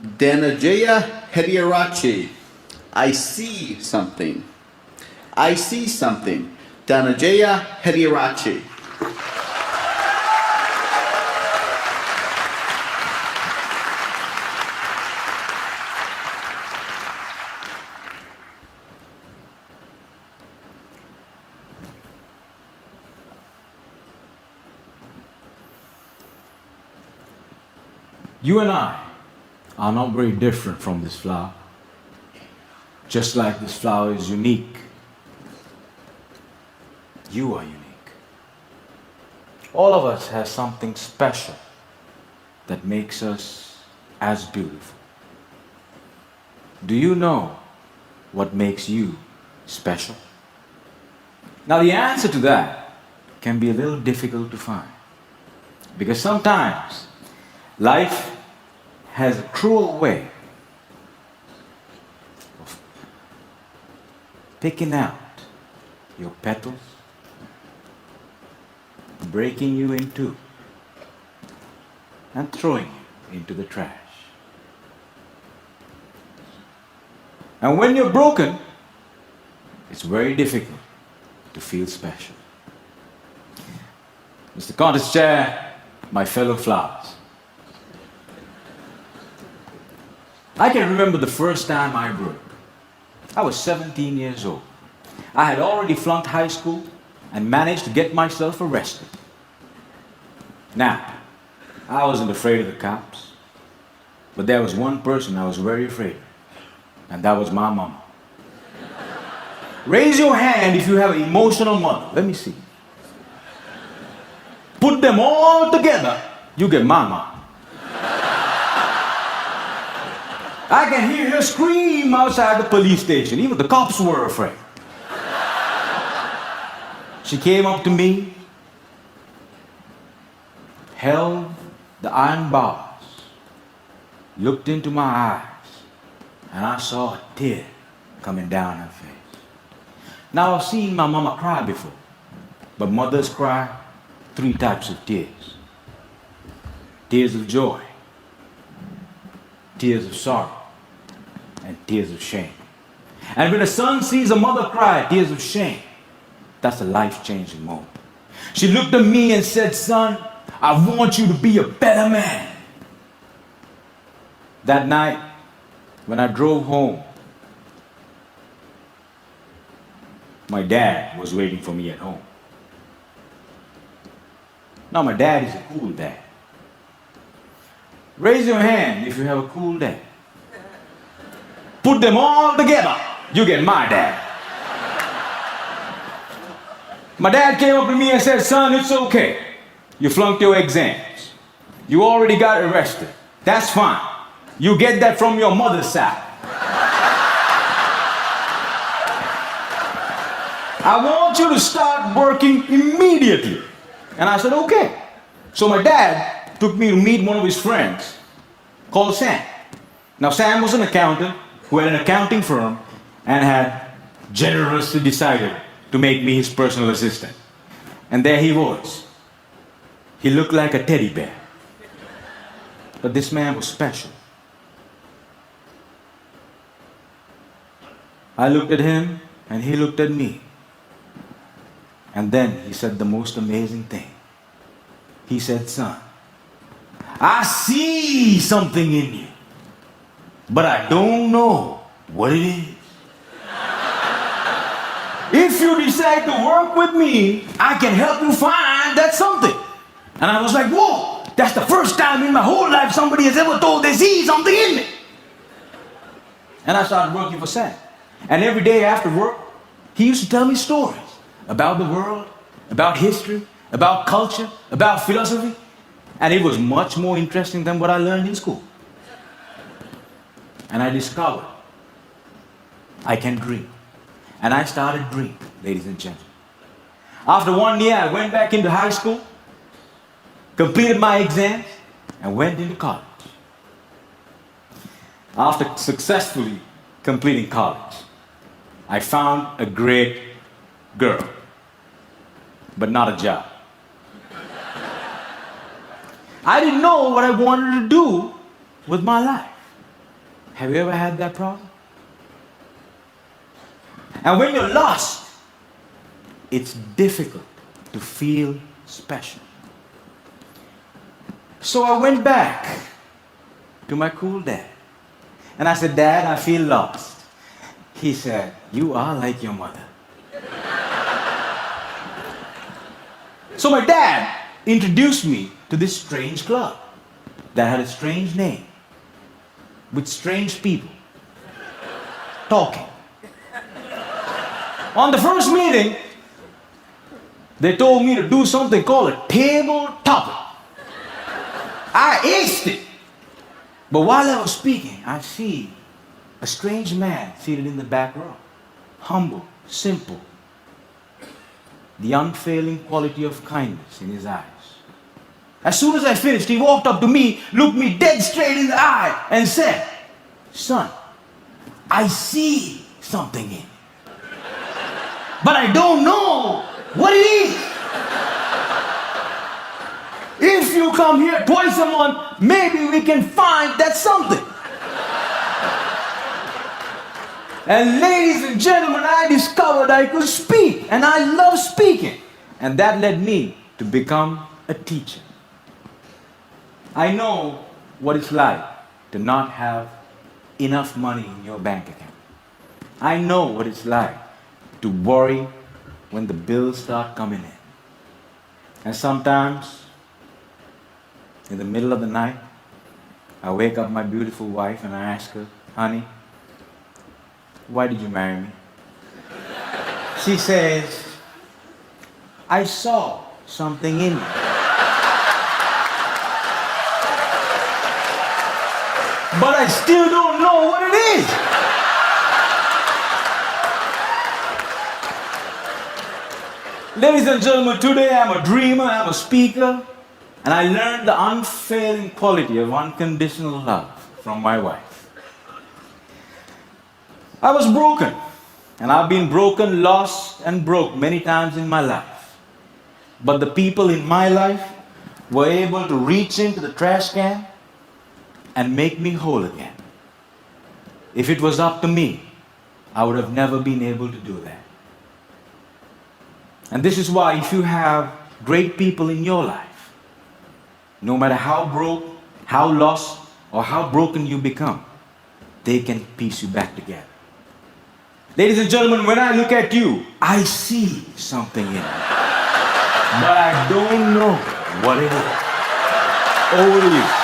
Dananjaya Hettiarachchi. I see something. I see something. Dananjaya Hettiarachchi. You and I are not very different from this flower. Just like this flower is unique, you are unique. All of us have something special that makes us as beautiful. Do you know what makes you special? Now, the answer to that can be a little difficult to find, because sometimes life has a cruel way of picking out your petals, breaking you in two, and throwing you into the trash. And when you're broken, it's very difficult to feel special. Mr. Contest Chair, my fellow flowers, I can remember the first time I broke. I was 17 years old. I had already flunked high school and managed to get myself arrested. Now, I wasn't afraid of the cops, but there was one person I was very afraid of, and that was my mama. Raise your hand if you have an emotional mother. Let me see. Put them all together, you get my mama. I can hear her scream outside the police station. Even the cops were afraid. She came up to me, held the iron bars, looked into my eyes, and I saw a tear coming down her face. Now, I've seen my mama cry before, but mothers cry 3 types of tears. Tears of joy, tears of sorrow, and tears of shame. And when a son sees a mother cry tears of shame, that's a life-changing moment. She looked at me and said, "Son, I want you to be a better man." That night, when I drove home, my dad was waiting for me at home. Now, my dad is a cool dad. Raise your hand if you have a cool dad. Put them all together, you get my dad. My dad came up to me and said, "Son, it's okay. You flunked your exams. You already got arrested. That's fine. You get that from your mother's side. I want you to start working immediately." And I said, "Okay." So my dad took me to meet one of his friends called Sam. Now, Sam was an accountant who had an accounting firm and had generously decided to make me his personal assistant. And there he was. He looked like a teddy bear. But this man was special. I looked at him and he looked at me. And then he said the most amazing thing. He said, "Son, I see something in you, but I don't know what it is. If you decide to work with me, I can help you find that something." And I was like, "Whoa, that's the first time in my whole life somebody has ever told they see something in me." And I started working for Sam. And every day after work, he used to tell me stories about the world, about history, about culture, about philosophy. And it was much more interesting than what I learned in school. And I discovered I can dream. And I started dreaming, ladies and gentlemen. After 1 year, I went back into high school, completed my exams, and went into college. After successfully completing college, I found a great girl, but not a job. I didn't know what I wanted to do with my life. Have you ever had that problem? And when you're lost, it's difficult to feel special. So I went back to my cool dad. And I said, Dad, I feel lost. He said, you are like your mother. So my dad introduced me to this strange club that had a strange name, with strange people talking. On the first meeting, they told me to do something called a table topper. I aced it. But while I was speaking, I see a strange man seated in the back row. Humble, simple. The unfailing quality of kindness in his eyes. As soon as I finished, he walked up to me, looked me dead straight in the eye, and said, Son, I see something in you. But I don't know what it is. If you come here twice a month, maybe we can find that something. And ladies and gentlemen, I discovered I could speak, and I love speaking. And that led me to become a teacher. I know what it's like to not have enough money in your bank account. I know what it's like to worry when the bills start coming in. And sometimes, in the middle of the night, I wake up my beautiful wife and I ask her, honey, why did you marry me? She says, I saw something in you. But I still don't know what it is. Ladies and gentlemen, today I'm a dreamer, I'm a speaker, and I learned the unfailing quality of unconditional love from my wife. I was broken, and I've been broken, lost, and broke many times in my life. But the people in my life were able to reach into the trash can and make me whole again. If it was up to me, I would have never been able to do that. And this is why if you have great people in your life, no matter how broke, how lost, or how broken you become, they can piece you back together. Ladies and gentlemen, when I look at you, I see something in you. But I don't know what it is. Over to you.